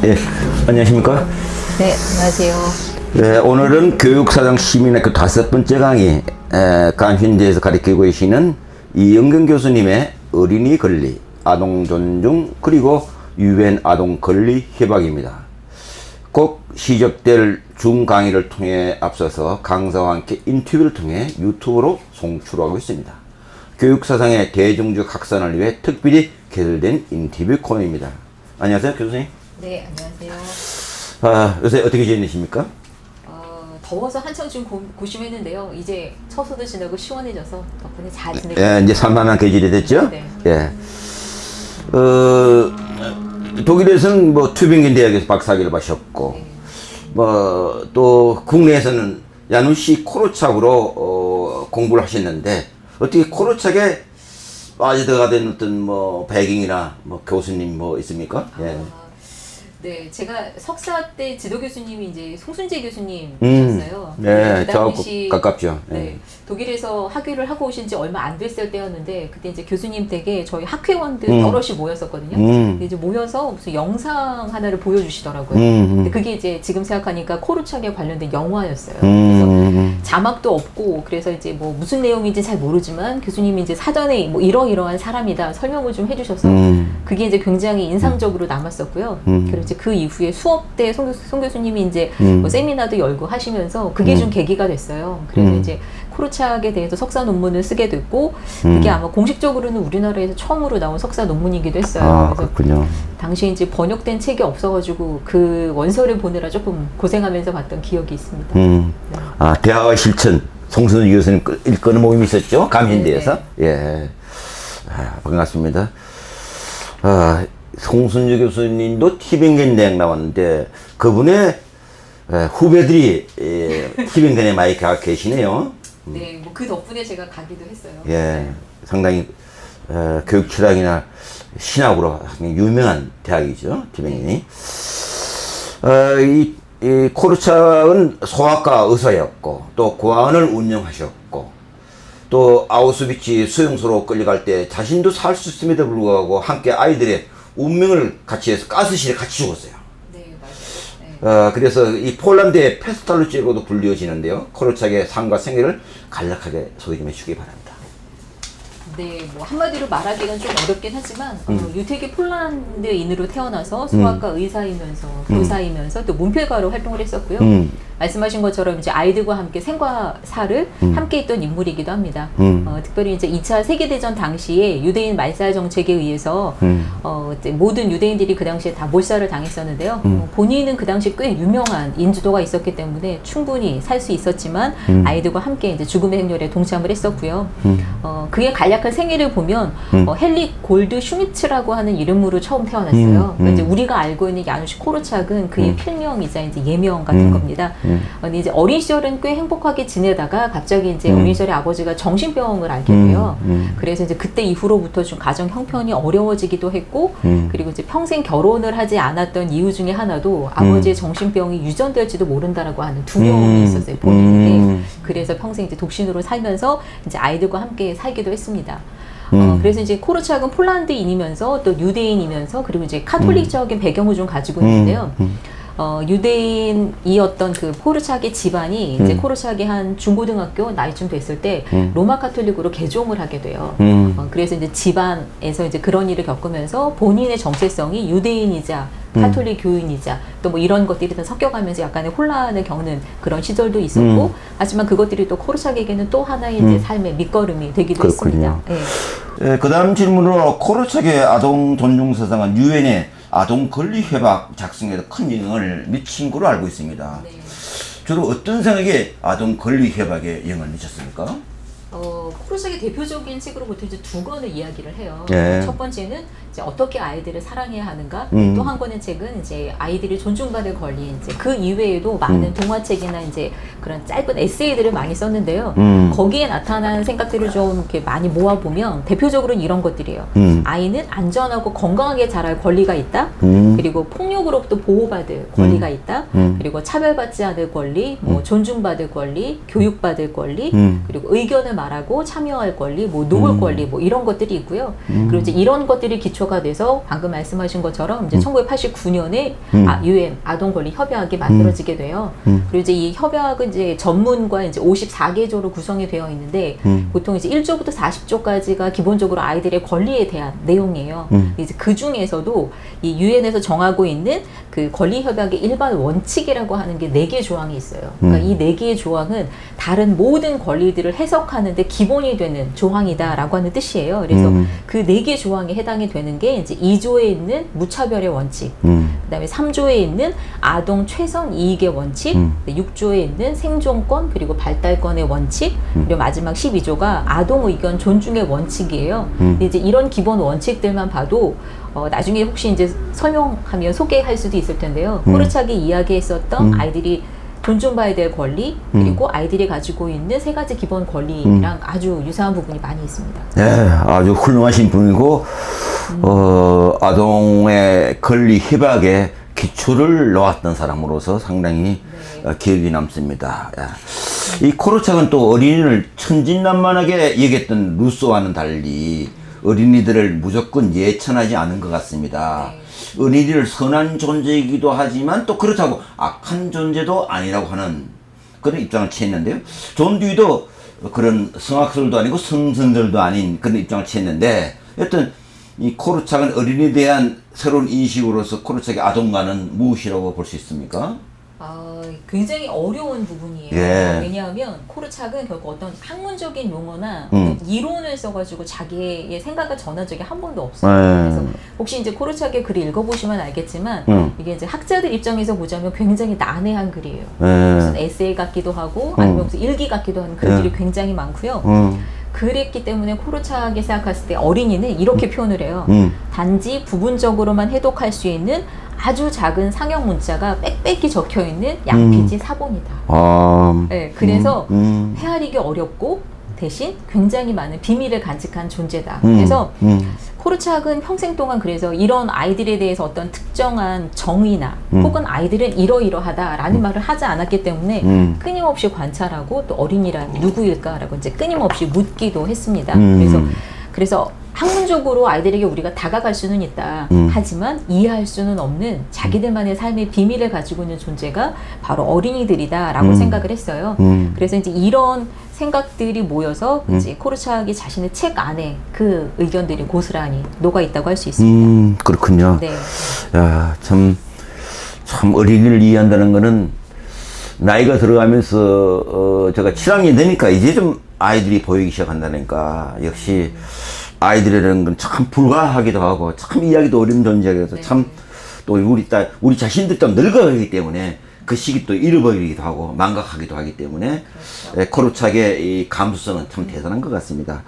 예, 안녕하십니까? 네, 안녕하세요. 네, 오늘은 교육사장 시민학교 5번째 강의, 감신대에서 가르치고 계시는 이영경 교수님의 어린이 권리, 아동 존중, 그리고 유엔 아동 권리 협약입니다. 곧 시작될 중 강의를 통해 앞서서 강사와 함께 인터뷰를 통해 유튜브로 송출하고 있습니다. 교육사상의 대중적 확산을 위해 특별히 개설된 인터뷰 코너입니다. 안녕하세요, 교수님. 네, 안녕하세요. 요새 어떻게 지내십니까? 더워서 한창 좀 고심했는데요. 이제 처서도 지나고 시원해져서 덕분에 잘 지내고 예, 이제 산만한 계절이 됐죠? 네. 예. 독일에서는 뭐 튜빙겐 대학에서 박사학위를 마셨고, 네. 뭐 또 국내에서는 야누시 코르착으로 공부를 하셨는데, 어떻게 코르착에 빠져들어가 된 어떤 뭐 배경이나 뭐 교수님 뭐 있습니까? 예. 네, 제가 석사 때 지도 교수님이 이제 송순재 교수님이셨어요. 네, 그 저하고 당시 가깝죠. 예. 네, 독일에서 학위를 하고 오신 지 얼마 안 됐을 때였는데 그때 이제 교수님 댁에 저희 학회원들 여럿이 모였었거든요. 근데 이제 모여서 무슨 영상 하나를 보여주시더라고요. 근데 그게 이제 지금 생각하니까 코르착에 관련된 영화였어요. 그래서 자막도 없고 그래서 이제 뭐 무슨 내용인지 잘 모르지만 교수님이 이제 사전에 뭐 이러이러한 사람이다 설명을 좀 해주셔서 그게 이제 굉장히 인상적으로 남았었고요. 그리고 이제 그 이후에 수업 때 송 교수님이 이제 뭐 세미나도 열고 하시면서 그게 좀 계기가 됐어요. 그래서 이제 코르착에 대해서 석사 논문을 쓰게 됐고 그게 아마 공식적으로는 우리나라에서 처음으로 나온 석사 논문이기도 했어요. 아, 그래서 그렇군요. 당시에 이제 번역된 책이 없어가지고 그 원서를 보느라 조금 고생하면서 봤던 기억이 있습니다. 아, 대화와 실천. 송순재 교수님 일거는 모임이 있었죠? 감신대에서. 예. 반갑습니다. 송순재 교수님도 티빙겐 대학 나왔는데 그분의 후배들이 티빙겐에 많이 가 계시네요. 네, 뭐 그 덕분에 제가 가기도 했어요. 예, 상당히 교육 철학이나 신학으로 유명한 대학이죠, 티빙겐이. 이 코르착은 소아과 의사였고 또 고아원을 운영하셨고 또 아우슈비츠 수용소로 끌려갈 때 자신도 살 수 있음에도 불구하고 함께 아이들의 운명을 같이 해서 가스실에 같이 죽었어요. 네, 맞아요. 네. 그래서 이 폴란드의 페스탈루지로도 불리워지는데요. 코르착의 삶과 생애를 간략하게 소개 좀 해주시기 바랍니다. 네, 뭐 한마디로 말하기는 좀 어렵긴 하지만 유태계 폴란드인으로 태어나서 소아과 의사이면서 교사이면서 또 문필가로 활동을 했었고요. 말씀하신 것처럼 이제 아이들과 함께 생과사를 함께 했던 인물이기도 합니다. 특별히 이제 2차 세계대전 당시에 유대인 말살 정책에 의해서 이제 모든 유대인들이 그 당시에 다 몰살을 당했었는데요. 본인은 그 당시 꽤 유명한 인지도가 있었기 때문에 충분히 살 수 있었지만 아이들과 함께 이제 죽음의 행렬에 동참을 했었고요. 그의 간략한 생애를 보면 헨리 골드 슈미츠라고 하는 이름으로 처음 태어났어요. 그러니까 이제 우리가 알고 있는 야누시 코르착은 그의 필명이자 이제 예명 같은 겁니다. 근데 이제 어린 시절은 꽤 행복하게 지내다가 갑자기 이제 어린 시절에 아버지가 정신병을 앓게 돼요. 그래서 이제 그때 이후로부터 좀 가정 형편이 어려워지기도 했고, 그리고 이제 평생 결혼을 하지 않았던 이유 중에 하나도 아버지의 정신병이 유전될지도 모른다라고 하는 두려움이 있었어요, 본인에게. 그래서 평생 이제 독신으로 살면서 이제 아이들과 함께 살기도 했습니다. 그래서 이제 코르착은 폴란드인이면서 또 유대인이면서 그리고 이제 카톨릭적인 배경을 좀 가지고 있는데요. 유대인이었던 그 코르착의 집안이 이제 코르착이 한 중고등학교 나이쯤 됐을 때 로마 카톨릭으로 개종을 하게 돼요. 그래서 이제 집안에서 이제 그런 일을 겪으면서 본인의 정체성이 유대인이자 카톨릭 교인이자 또 뭐 이런 것들이 다 섞여가면서 약간의 혼란을 겪는 그런 시절도 있었고 하지만 그것들이 또 코르착에게는 또 하나의 이제 삶의 밑거름이 되기도 그렇군요. 했습니다. 네. 그 다음 질문으로 코르착의 아동 존중 사상은 유엔의 아동 권리 협약 작성에도 큰 영향을 미친 걸로 알고 있습니다. 네. 주로 어떤 생각에 아동 권리 협약에 영향을 미쳤습니까? 코르착의 대표적인 책으로 보통 이제 두 권을 이야기를 해요. 예. 첫 번째는 이제 어떻게 아이들을 사랑해야 하는가. 또 한 권의 책은 이제 아이들이 존중받을 권리. 이제 그 이외에도 많은 동화책이나 이제 그런 짧은 에세이들을 많이 썼는데요. 거기에 나타난 생각들을 좀 이렇게 많이 모아보면 대표적으로는 이런 것들이에요. 아이는 안전하고 건강하게 자랄 권리가 있다. 그리고 폭력으로부터 보호받을 권리가 있다. 그리고 차별받지 않을 권리, 뭐 존중받을 권리, 교육받을 권리, 그리고 의견을 말하고 투표하고 참여할 권리, 뭐 노을 권리, 뭐 이런 것들이 있고요. 그리고 이제 이런 것들이 기초가 돼서 방금 말씀하신 것처럼 이제 1989년에 UN 아동 권리 협약이 만들어지게 돼요. 그리고 이제 이 협약은 이제 전문과 이제 54개조로 구성이 되어 있는데 보통 이제 1조부터 40조까지가 기본적으로 아이들의 권리에 대한 내용이에요. 이제 그 중에서도 이 UN에서 정하고 있는 그 권리 협약의 일반 원칙이라고 하는 게 4개 조항이 있어요. 그러니까 이 4개의 조항은 다른 모든 권리들을 해석하는데 기본이 되는 조항이다라고 하는 뜻이에요. 그래서 그 4개 조항에 해당이 되는 게 이제 2조에 있는 무차별의 원칙, 그다음에 3조에 있는 아동 최선 이익의 원칙, 6조에 있는 생존권 그리고 발달권의 원칙, 그리고 마지막 12조가 아동 의견 존중의 원칙이에요. 근데 이제 이런 기본 원칙들만 봐도 나중에 혹시 이제 설명하면 소개할 수도 있을 텐데요. 코르착이 이야기했었던 아이들이 존중받아야 될 권리 그리고 아이들이 가지고 있는 3가지 기본 권리랑 아주 유사한 부분이 많이 있습니다. 네, 아주 훌륭하신 분이고 아동의 권리 협약에 기초를 놓았던 사람으로서 상당히 기억이 남습니다. 이 코르착은 또 어린이를 천진난만하게 여겼던 루소와는 달리 어린이들을 무조건 예천하지 않은 것 같습니다. 어린이를 선한 존재이기도 하지만 또 그렇다고 악한 존재도 아니라고 하는 그런 입장을 취했는데요. 존 듀이도 그런 성악설도 아니고 성선설도 아닌 그런 입장을 취했는데 여튼 이 코르착은 어린이에 대한 새로운 인식으로서 코르착의 아동관은 무엇이라고 볼 수 있습니까? 굉장히 어려운 부분이에요. 예. 왜냐하면 코르착은 결국 어떤 학문적인 용어나 어떤 이론을 써가지고 자기의 생각을 전한 적이 한 번도 없어요. 그래서 혹시 이제 코르착의 글을 읽어보시면 알겠지만 이게 이제 학자들 입장에서 보자면 굉장히 난해한 글이에요. 무슨 에세이 같기도 하고 아니면 무슨 일기 같기도 하는 글들이 굉장히 많고요. 그랬기 때문에 코르착이 생각했을 때 어린이는 이렇게 표현을 해요. 단지 부분적으로만 해독할 수 있는 아주 작은 상형 문자가 빽빽히 적혀있는 양피지 사본이다. 네, 그래서 헤아리기 어렵고 대신 굉장히 많은 비밀을 간직한 존재다. 그래서 코르착은 평생 동안 그래서 이런 아이들에 대해서 어떤 특정한 정의나 혹은 아이들은 이러이러하다라는 말을 하지 않았기 때문에 끊임없이 관찰하고 또 어린이란 누구일까라고 이제 끊임없이 묻기도 했습니다. 그래서 학문적으로 아이들에게 우리가 다가갈 수는 있다. 하지만 이해할 수는 없는 자기들만의 삶의 비밀을 가지고 있는 존재가 바로 어린이들이다라고 생각을 했어요. 그래서 이제 이런 생각들이 모여서 이제 코르착이 자신의 책 안에 그 의견들이 고스란히 녹아 있다고 할 수 있습니다. 그렇군요. 네. 야, 참 어린이를 이해한다는 거는 나이가 들어가면서 제가 7학년 되니까 이제 좀 아이들이 보이기 시작한다니까 역시 아이들이라는 건 참 불가하기도 하고 참 이해하기도 어려운 존재라서 참 또 우리 자신들도 늙어가기 때문에 그 시기 또 잃어버리기도 하고 망각하기도 하기 때문에 코르착의 이 감수성은 참 대단한 것 같습니다.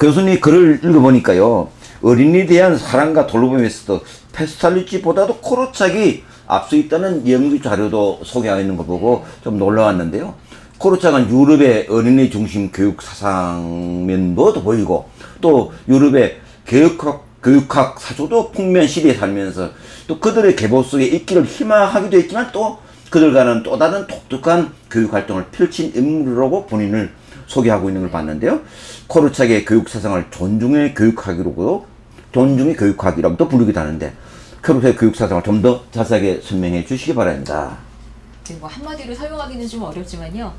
교수님 글을 읽어보니까요 어린이에 대한 사랑과 돌봄에서도 페스탈루치보다도 코르착이 앞서 있다는 연구 자료도 소개하고 있는 거 보고 좀 놀라웠는데요. 코르착은 유럽의 어린이 중심 교육 사상 면모도 보이고 또 유럽의 교육학 사조도 풍면 시대에 살면서 또 그들의 계보 속에 있기를 희망하기도 했지만 또 그들과는 또 다른 독특한 교육 활동을 펼친 인물이라고 본인을 소개하고 있는 걸 봤는데요. 코르착의 교육 사상을 존중의 교육학이라고도 부르기도 하는데 코르착의 교육 사상을 좀 더 자세하게 설명해 주시기 바랍니다. 뭐 한마디로 설명하기는 좀 어렵지만요.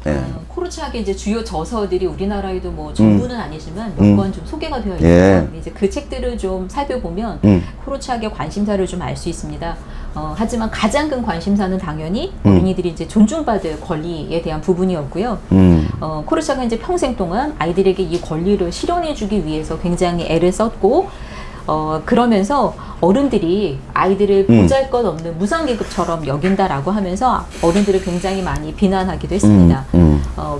코르착의 이제 주요 저서들이 우리나라에도 뭐 전부는 아니지만 몇 권 좀 소개가 되어 있어요. 이제 그 책들을 좀 살펴보면 코르착의 관심사를 좀 알 수 있습니다. 하지만 가장 큰 관심사는 당연히 어린이들이 이제 존중받을 권리에 대한 부분이었고요. 코르착은 이제 평생 동안 아이들에게 이 권리를 실현해주기 위해서 굉장히 애를 썼고 그러면서 어른들이 아이들을 보잘것없는 무상계급처럼 여긴다라고 하면서 어른들을 굉장히 많이 비난하기도 했습니다.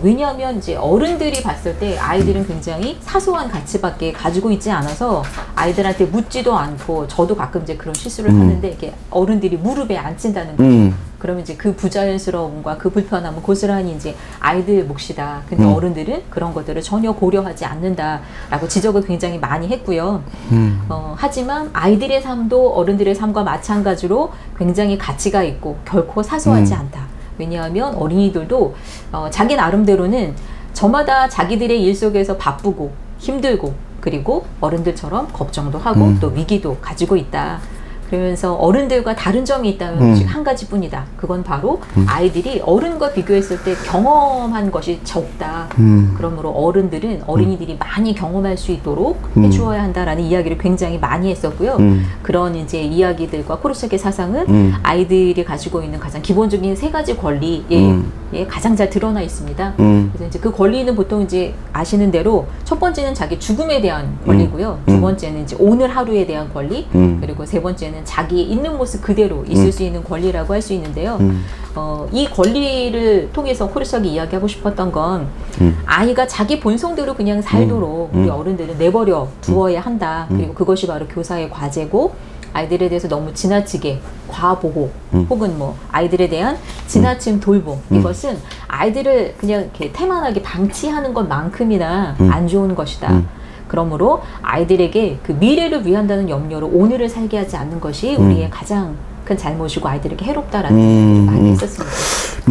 왜냐하면 이제 어른들이 봤을 때 아이들은 굉장히 사소한 가치밖에 가지고 있지 않아서 아이들한테 묻지도 않고 저도 가끔 이제 그런 실수를 하는데 이렇게 어른들이 무릎에 앉힌다는 거죠. 그러면 이제 그 부자연스러움과 그 불편함은 고스란히 이제 아이들 몫이다. 근데 어른들은 그런 것들을 전혀 고려하지 않는다라고 지적을 굉장히 많이 했고요. 하지만 아이들의 삶도 어른들의 삶과 마찬가지로 굉장히 가치가 있고 결코 사소하지 않다. 왜냐하면 어린이들도 자기 나름대로는 저마다 자기들의 일 속에서 바쁘고 힘들고 그리고 어른들처럼 걱정도 하고 또 위기도 가지고 있다. 그러면서 어른들과 다른 점이 있다면 오직 한 가지뿐이다. 그건 바로 아이들이 어른과 비교했을 때 경험한 것이 적다. 그러므로 어른들은 어린이들이 많이 경험할 수 있도록 해주어야 한다라는 이야기를 굉장히 많이 했었고요. 그런 이제 이야기들과 코르차크의 사상은 아이들이 가지고 있는 가장 기본적인 세 가지 권리에 가장 잘 드러나 있습니다. 그래서 이제 그 권리는 보통 이제 아시는 대로 첫 번째는 자기 죽음에 대한 권리고요. 두 번째는 이제 오늘 하루에 대한 권리, 그리고 세 번째는 자기 있는 모습 그대로 있을 수 있는 권리라고 할 수 있는데요. 이 권리를 통해서 코르차크가 이야기하고 싶었던 건 아이가 자기 본성대로 그냥 살도록 우리 어른들은 내버려 두어야 한다. 그리고 그것이 바로 교사의 과제고 아이들에 대해서 너무 지나치게 과보호 혹은 뭐 아이들에 대한 지나친 돌봄 이것은 아이들을 그냥 이렇게 태만하게 방치하는 것만큼이나 안 좋은 것이다. 그러므로 아이들에게 그 미래를 위한다는 염려로 오늘을 살게 하지 않는 것이 우리의 가장 큰 잘못이고 아이들에게 해롭다라는 얘기를 많이 했었습니다.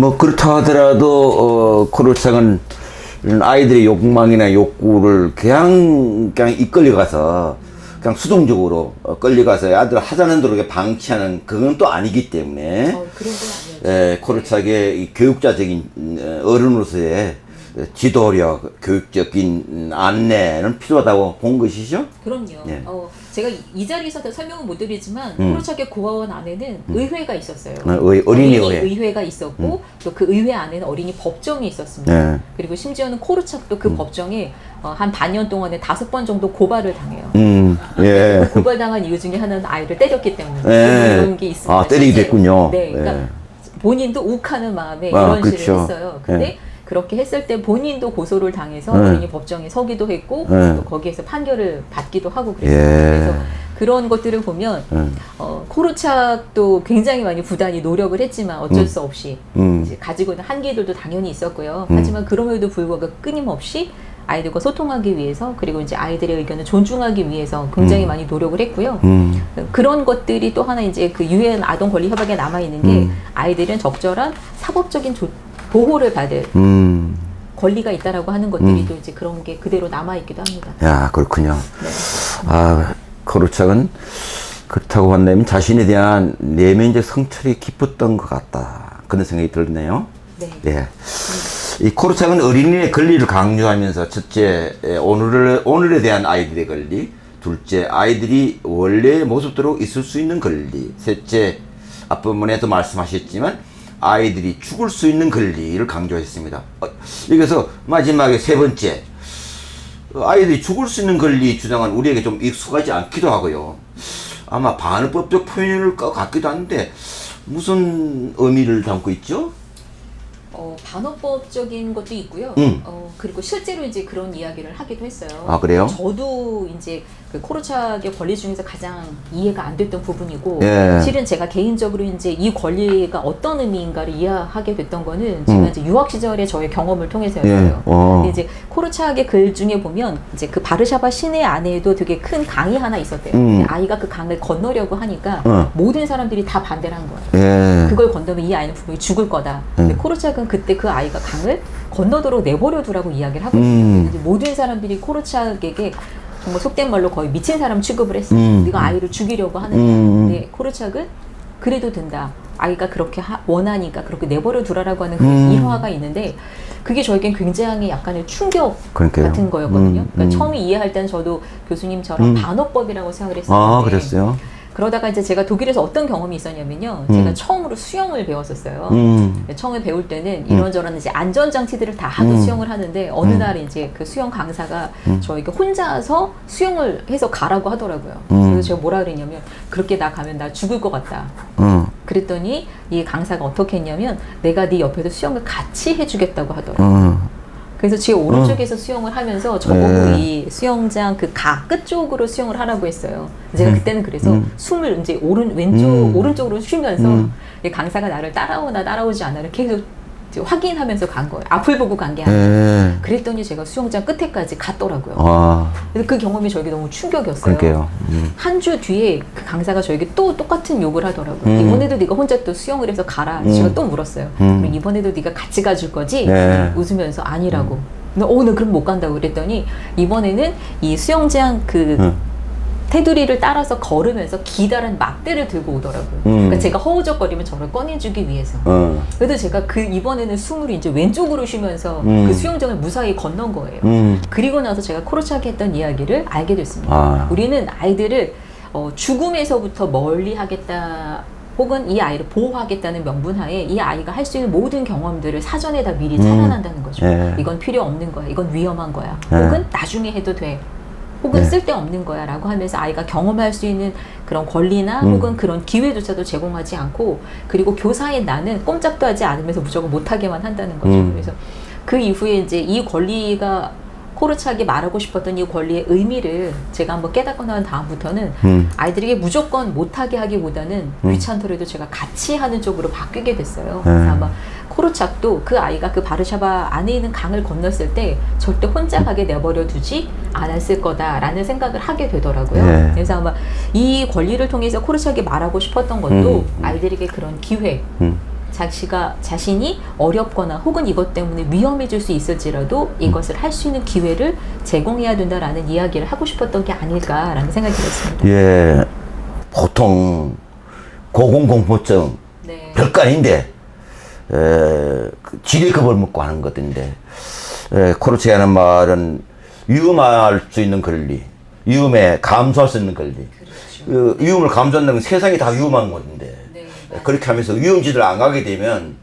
뭐 그렇다 하더라도 코르차크는 아이들의 욕망이나 욕구를 그냥 이끌려가서 그냥 수동적으로 끌려가서 아들 하자는 대로 방치하는 그건 또 아니기 때문에 그런 건 아니었죠. 코르차크의 이 교육자적인 어른으로서의 지도력, 교육적인 안내는 필요하다고 본 것이죠? 그럼요. 네. 제가 이 자리에서 다 설명은 못 드리지만 코르차크의 고아원 안에는 의회가 있었어요. 어린이 의회. 의회가 있었고 또 그 의회 안에는 어린이 법정이 있었습니다. 네. 그리고 심지어는 코르차크도 그 법정에 한 반년 동안에 5번 정도 고발을 당해요. 예. 고발당한 이유 중에 하나는 아이를 때렸기 때문에 그런 게 있습니다. 아, 때리게 실제로. 됐군요. 네, 그러니까 예. 본인도 욱하는 마음에 이런 그쵸. 시를 했어요. 근데 예. 그렇게 했을 때 본인도 고소를 당해서 네. 어린이 법정에 서기도 했고 네. 또 거기에서 판결을 받기도 하고 그랬어요. 예. 그래서 그런 것들을 보면 코르차크도 굉장히 많이 부단히 노력을 했지만 어쩔 수 없이 이제 가지고 있는 한계들도 당연히 있었고요. 하지만 그럼에도 불구하고 끊임없이 아이들과 소통하기 위해서 그리고 이제 아이들의 의견을 존중하기 위해서 굉장히 많이 노력을 했고요. 그런 것들이 또 하나 이제 그 유엔 아동 권리 협약에 남아 있는 게 아이들은 적절한 사법적인 보호를 받을 권리가 있다라고 하는 것들이 또 이제 그런 게 그대로 남아 있기도 합니다. 야, 그렇군요. 네. 아, 코르차크는 그렇다고 한다면 자신에 대한 내면적 성찰이 깊었던 것 같다. 그런 생각이 들네요. 네. 예. 이 코르차크는 어린이의 권리를 강조하면서 첫째, 오늘에 대한 아이들의 권리, 둘째, 아이들이 원래의 모습대로 있을 수 있는 권리, 셋째, 앞부분에도 말씀하셨지만 아이들이 죽을 수 있는 권리를 강조했습니다. 여기서 마지막에 세 번째, 아이들이 죽을 수 있는 권리 주장은 우리에게 좀 익숙하지 않기도 하고요. 아마 반어법적 표현일 것 같기도 한데 무슨 의미를 담고 있죠? 반어법적인 것도 있고요. 그리고 실제로 이제 그런 이야기를 하기도 했어요. 아, 그래요? 저도 이제 그 코르차크의 권리 중에서 가장 이해가 안 됐던 부분이고, 예. 실은 제가 개인적으로 이제 이 권리가 어떤 의미인가를 이해하게 됐던 거는 제가 이제 유학 시절의 저의 경험을 통해서였어요. 근데 이제 코르차크의 글 중에 보면 이제 그 바르샤바 시내 안에도 되게 큰 강이 하나 있었대요. 근데 아이가 그 강을 건너려고 하니까 모든 사람들이 다 반대를 한 거예요. 예. 그걸 건너면 이 아이는 분명히 죽을 거다. 근데 코르차크는 그때 그 아이가 강을 건너도록 내버려 두라고 이야기를 하고 있어요. 이제 모든 사람들이 코르차크에게 정말 속된 말로 거의 미친 사람 취급을 했어요. 네가 아이를 죽이려고 하느냐. 근데 코르차크는 그래도 된다. 아이가 그렇게 원하니까 그렇게 내버려 두라라고 하는 그 일화가 있는데 그게 저에겐 굉장히 약간의 충격 그러니까요. 같은 거였거든요. 그러니까 처음에 이해할 때는 저도 교수님처럼 반어법이라고 생각을 했었는데 아, 그랬어요? 그러다가 이제 제가 독일에서 어떤 경험이 있었냐면요. 제가 처음으로 수영을 배웠었어요. 처음에 배울 때는 이런저런 이제 안전장치들을 다 하고 수영을 하는데 어느 날 이제 그 수영 강사가 저에게 혼자서 수영을 해서 가라고 하더라고요. 그래서 제가 뭐라 그랬냐면 그렇게 나 가면 나 죽을 것 같다. 그랬더니 이 강사가 어떻게 했냐면 내가 네 옆에서 수영을 같이 해주겠다고 하더라고요. 그래서 제 오른쪽에서 수영을 하면서 저보고 이 수영장 그 끝쪽으로 수영을 하라고 했어요. 제가 그때는 그래서 숨을 이제 오른쪽으로 쉬면서 이 강사가 나를 따라오나 따라오지 않아를 계속 확인하면서 간 거예요. 앞을 보고 간 게 아니라. 그랬더니 제가 수영장 끝에까지 갔더라고요. 그래서 그 경험이 저에게 너무 충격이었어요. 그러게요. 한 주 뒤에 그 강사가 저에게 또 똑같은 욕을 하더라고요. 이번에도 네가 혼자 또 수영을 해서 가라. 제가 또 물었어요. 그럼 이번에도 네가 같이 가줄 거지? 네. 웃으면서 아니라고. 나 그럼 못 간다고 그랬더니 이번에는 이 수영장 테두리를 따라서 걸으면서 기다란 막대를 들고 오더라고요. 그러니까 제가 허우적거리면 저를 꺼내주기 위해서. 그래도 제가 이번에는 숨을 이제 왼쪽으로 쉬면서 그 수영장을 무사히 건넌 거예요. 그리고 나서 제가 코르차기 했던 이야기를 알게 됐습니다. 우리는 아이들을 죽음에서부터 멀리 하겠다, 혹은 이 아이를 보호하겠다는 명분하에 이 아이가 할 수 있는 모든 경험들을 사전에 다 미리 차단한다는 거죠. 이건 필요 없는 거야. 이건 위험한 거야. 혹은 나중에 해도 돼. 혹은 쓸데없는 거야 라고 하면서 아이가 경험할 수 있는 그런 권리나 혹은 그런 기회조차도 제공하지 않고, 그리고 교사인 나는 꼼짝도 하지 않으면서 무조건 못하게만 한다는 거죠. 그래서 그 이후에 이제 이 권리가 코르차기 말하고 싶었던 이 권리의 의미를 제가 한번 깨닫고 난 다음부터는 아이들에게 무조건 못하게 하기보다는 귀찮더라도 제가 같이 하는 쪽으로 바뀌게 됐어요. 그래서 아마 코르차도 그 아이가 그 바르샤바 안에 있는 강을 건넜을 때 절대 혼자 가게 내버려 두지 않았을 거다라는 생각을 하게 되더라고요. 그래서 아마 이 권리를 통해서 코르차기 말하고 싶었던 것도 아이들에게 그런 기회, 자신이 어렵거나 혹은 이것 때문에 위험해질 수 있을지라도 이것을 할 수 있는 기회를 제공해야 된다라는 이야기를 하고 싶었던 게 아닐까라는 생각이 들었습니다. 예, 보통 고공공포증 별거 아닌데 지뢰급을 먹고 하는 것인데, 코르차기라는 말은 위험할 수 있는 권리, 위험에 감수할 수 있는 권리. 그렇죠. 위험을 감수한다는 건 세상이 다 위험한 건데, 그렇게 하면서 위험지들 안 가게 되면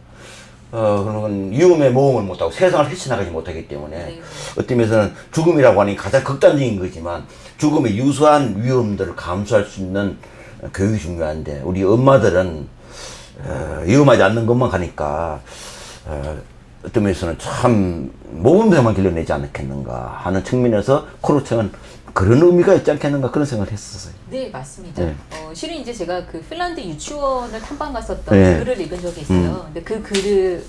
그러면 위험에 모험을 못하고 세상을 헤쳐나가지 못하기 때문에 어떤 면에서는 죽음이라고 하는 게 가장 극단적인 거지만 죽음의 유수한 위험들을 감수할 수 있는 교육이 중요한데, 우리 엄마들은 위험하지 않는 것만 가니까 어떤 면에서는 참 모범생만 길러내지 않겠는가 하는 측면에서 코르차는 그런 의미가 있지 않겠는가 그런 생각을 했었어요. 네, 맞습니다. 실은 이제 제가 그 핀란드 유치원을 탐방 갔었던 글을 읽은 적이 있어요. 근데 그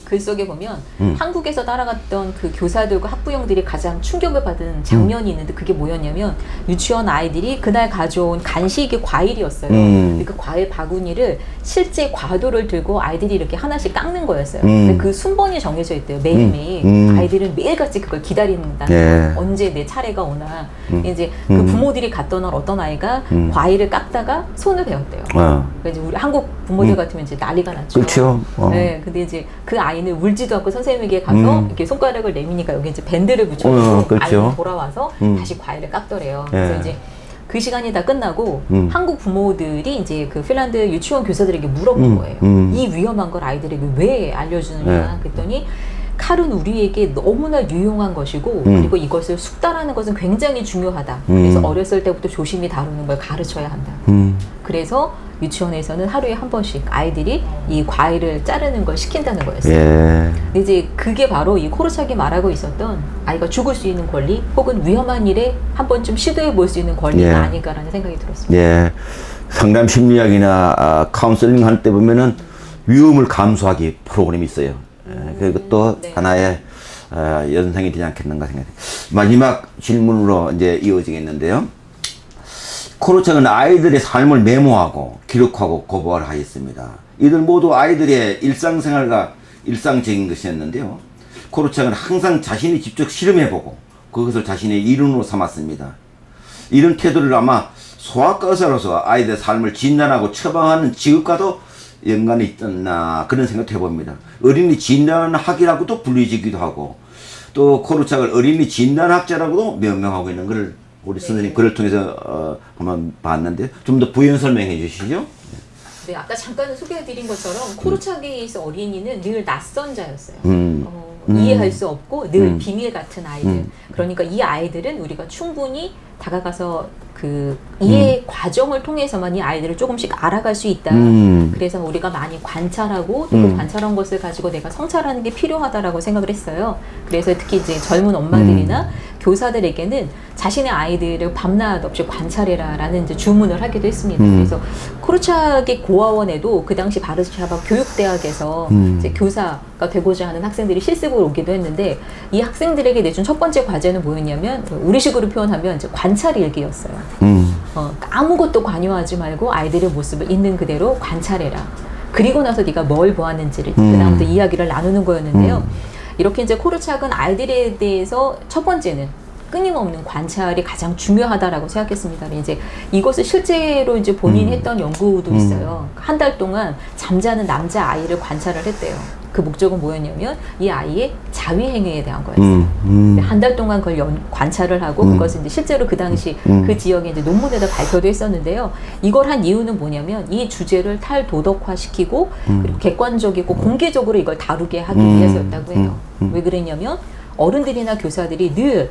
글 속에 보면 한국에서 따라갔던 그 교사들과 학부형들이 가장 충격을 받은 장면이 있는데, 그게 뭐였냐면 유치원 아이들이 그날 가져온 간식이 과일이었어요. 그 과일 바구니를 실제 과도를 들고 아이들이 이렇게 하나씩 깎는 거였어요. 근데 그 순번이 정해져 있대요. 매일매일. 아이들은 매일같이 그걸 기다린다는 거예요. 언제 내 차례가 오나. 이제 그 부모들이 갔던 날 어떤 아이가 과일을 깎다가 손을 베었대요. 그래서 우리 한국 부모들 같으면 이제 난리가 났죠. 그렇죠. 네, 근데 이제 그 아이는 울지도 않고 선생님에게 가서 이렇게 손가락을 내미니까 여기 이제 밴드를 붙여주고 그렇죠. 아이는 돌아와서 다시 과일을 깎더래요. 그래서 이제 그 시간이 다 끝나고 한국 부모들이 이제 그 핀란드 유치원 교사들에게 물어본 거예요. 이 위험한 걸 아이들에게 왜 알려주느냐. 그랬더니 칼은 우리에게 너무나 유용한 것이고 그리고 이것을 숙달하는 것은 굉장히 중요하다. 그래서 어렸을 때부터 조심히 다루는 걸 가르쳐야 한다. 그래서 유치원에서는 하루에 한 번씩 아이들이 이 과일을 자르는 걸 시킨다는 거였어요. 근데 이제 그게 바로 이 코르차기 말하고 있었던 아이가 죽을 수 있는 권리 혹은 위험한 일에 한 번쯤 시도해 볼 수 있는 권리가 아닌가라는 생각이 들었습니다. 상담 심리학이나 카운슬링 할 때 보면은 위험을 감수하기 프로그램이 있어요. 그것도 하나의 연상이 되지 않겠는가 생각해요. 마지막 질문으로 이제 이어지겠는데요. 코르차기는 아이들의 삶을 메모하고 기록하고 고발하였습니다. 이들 모두 아이들의 일상생활과 일상적인 것이었는데요. 코르차기는 항상 자신이 직접 실험해보고 그것을 자신의 이론으로 삼았습니다. 이런 태도를 아마 소아과 의사로서 아이들의 삶을 진단하고 처방하는 직업과도 연관이 있었나 그런 생각도 해봅니다. 어린이 진단학이라고도 불리지기도 하고 또 코르차기를 어린이 진단학자라고도 명명하고 있는 것을 우리 선생님 글을 통해서 한번 봤는데 좀 더 부연 설명해 주시죠. 네, 아까 잠깐 소개해드린 것처럼 코르차기에서 어린이는 늘 낯선 자였어요. 이해할 수 없고 늘 비밀 같은 아이들. 그러니까 이 아이들은 우리가 충분히 다가가서 그 이해 과정을 통해서만 이 아이들을 조금씩 알아갈 수 있다. 그래서 우리가 많이 관찰하고 또 그 관찰한 것을 가지고 내가 성찰하는 게 필요하다라고 생각을 했어요. 그래서 특히 이제 젊은 엄마들이나 교사들에게는 자신의 아이들을 밤낮 없이 관찰해라라는 이제 주문을 하기도 했습니다. 그래서 코르차기 고아원에도 그 당시 바르샤바 교육대학에서 이제 교사가 되고자 하는 학생들이 실습을 오기도 했는데 이 학생들에게 내준 첫 번째 과제는 뭐였냐면 우리식으로 표현하면 이제 관찰 일기였어요. 아무것도 관여하지 말고 아이들의 모습을 있는 그대로 관찰해라. 그리고 나서 네가 뭘 보았는지를 그다음부터 이야기를 나누는 거였는데요. 이렇게 이제 코르착은 아이들에 대해서 첫 번째는 끊임없는 관찰이 가장 중요하다라고 생각했습니다. 이제 이것을 실제로 이제 본인이 했던 연구도 있어요. 한 달 동안 잠자는 남자 아이를 관찰을 했대요. 그 목적은 뭐였냐면 이 아이의 자위 행위에 대한 거였어요. 한 달 동안 그걸 관찰을 하고 그것을 이제 실제로 그 당시 그 지역에 이제 논문에다 발표도 했었는데요. 이걸 한 이유는 뭐냐면 이 주제를 탈도덕화시키고 그리고 객관적이고 공개적으로 이걸 다루게 하기 위해서였다고 해요. 왜 그랬냐면 어른들이나 교사들이 늘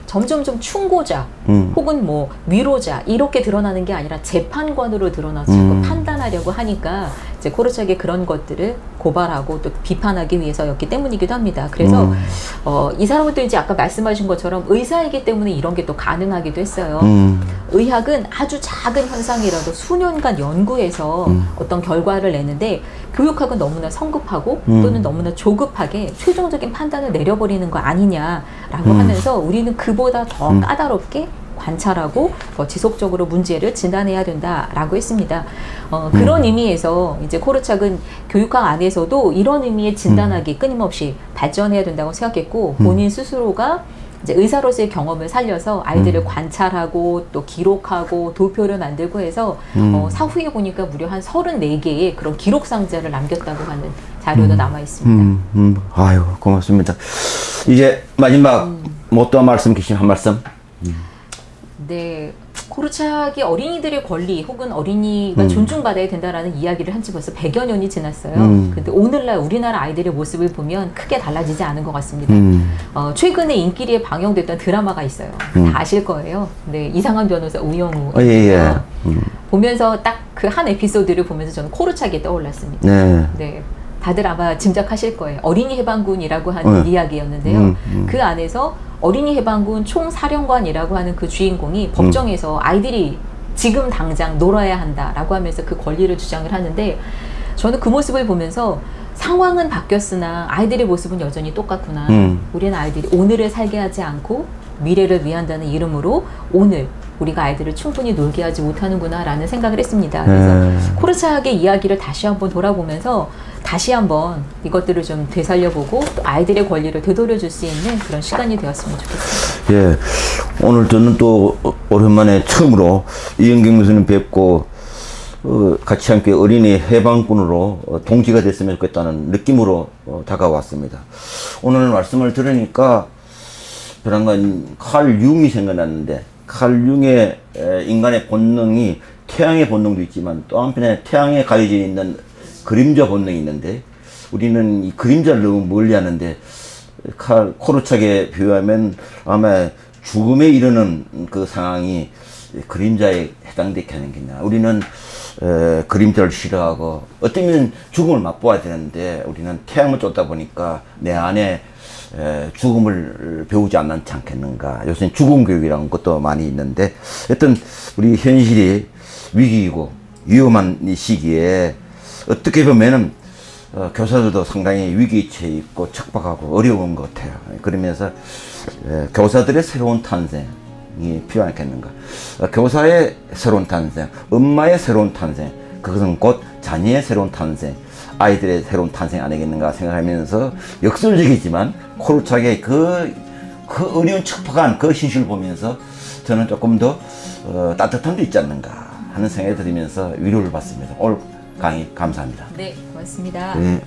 점점점 충고자 혹은 뭐 위로자 이렇게 드러나는 게 아니라 재판관으로 드러나서 자꾸 판단하려고 하니까 이제 코르착이 그런 것들을 고발하고 또 비판하기 위해서였기 때문이기도 합니다. 그래서 이 사람은 또 이제 아까 말씀하신 것처럼 의사이기 때문에 이런 게 또 가능하기도 했어요. 의학은 아주 작은 현상이라도 수년간 연구해서 어떤 결과를 내는데 교육학은 너무나 성급하고 또는 너무나 조급하게 최종적인 판단을 내려버리는 거 아니냐라고 하면서 우리는 그보다 더 까다롭게 관찰하고 지속적으로 문제를 진단해야 된다라고 했습니다. 그런 의미에서 이제 코르착은 교육학 안에서도 이런 의미의 진단학이 끊임없이 발전해야 된다고 생각했고 본인 스스로가 이제 의사로서의 경험을 살려서 아이들을 관찰하고 또 기록하고 도표를 만들고 해서 사후에 보니까 무려 한 34개의 그런 기록 상자를 남겼다고 하는 자료도 남아 있습니다. 아유, 고맙습니다. 이제 마지막 뭐 또 말씀 계시면 한 말씀. 네, 코르착이 어린이들의 권리 혹은 어린이가 존중받아야 된다라는 이야기를 한 지 벌써 100여 년이 지났어요. 근데 오늘날 우리나라 아이들의 모습을 보면 크게 달라지지 않은 것 같습니다. 최근에 인기리에 방영됐던 드라마가 있어요. 다 아실 거예요. 네, 이상한 변호사 우영우. 예. 보면서 딱 그 한 에피소드를 보면서 저는 코르착이 떠올랐습니다. 네. 다들 아마 짐작하실 거예요. 어린이 해방군이라고 하는 이야기였는데요. 그 안에서 어린이 해방군 총사령관이라고 하는 그 주인공이 법정에서 아이들이 지금 당장 놀아야 한다라고 하면서 그 권리를 주장을 하는데 저는 그 모습을 보면서 상황은 바뀌었으나 아이들의 모습은 여전히 똑같구나. 우리는 아이들이 오늘을 살게 하지 않고 미래를 위한다는 이름으로 오늘 우리가 아이들을 충분히 놀게 하지 못하는구나 라는 생각을 했습니다. 그래서 코르착의 이야기를 다시 한번 돌아보면서 다시 한번 이것들을 좀 되살려보고 또 아이들의 권리를 되돌려줄 수 있는 그런 시간이 되었으면 좋겠습니다. 예, 오늘 저는 또 오랜만에 처음으로 이은경 교수님 뵙고 같이 함께 어린이 해방군으로 동지가 됐으면 좋겠다는 느낌으로 다가왔습니다. 오늘 말씀을 들으니까 그런간 칼 융이 생각났는데 칼 융의 인간의 본능이 태양의 본능도 있지만 또 한편에 태양에 가해져 있는 그림자 본능이 있는데 우리는 이 그림자를 너무 멀리 하는데 코르착에 비유하면 아마 죽음에 이르는 그 상황이 그림자에 해당되게 하는 게냐. 우리는 그림자를 싫어하고 어쩌면 죽음을 맛보아야 되는데 우리는 태양을 쫓다 보니까 내 안에 죽음을 배우지 않지 않겠는가. 요새는 죽음 교육이라는 것도 많이 있는데 하여튼 우리 현실이 위기이고 위험한 이 시기에 어떻게 보면은 교사들도 상당히 위기에 처해 있고 척박하고 어려운 것 같아요. 그러면서 교사들의 새로운 탄생이 필요하겠는가. 교사의 새로운 탄생, 엄마의 새로운 탄생, 그것은 곧 자녀의 새로운 탄생, 아이들의 새로운 탄생 아니겠는가 생각하면서 역설적이지만 코르착의 그 어려운 척박한 그 현실을 보면서 저는 조금 더 따뜻한 데 있지 않는가 하는 생각이 들으면서 위로를 받습니다. 오늘 강의 감사합니다. 네, 고맙습니다. 네.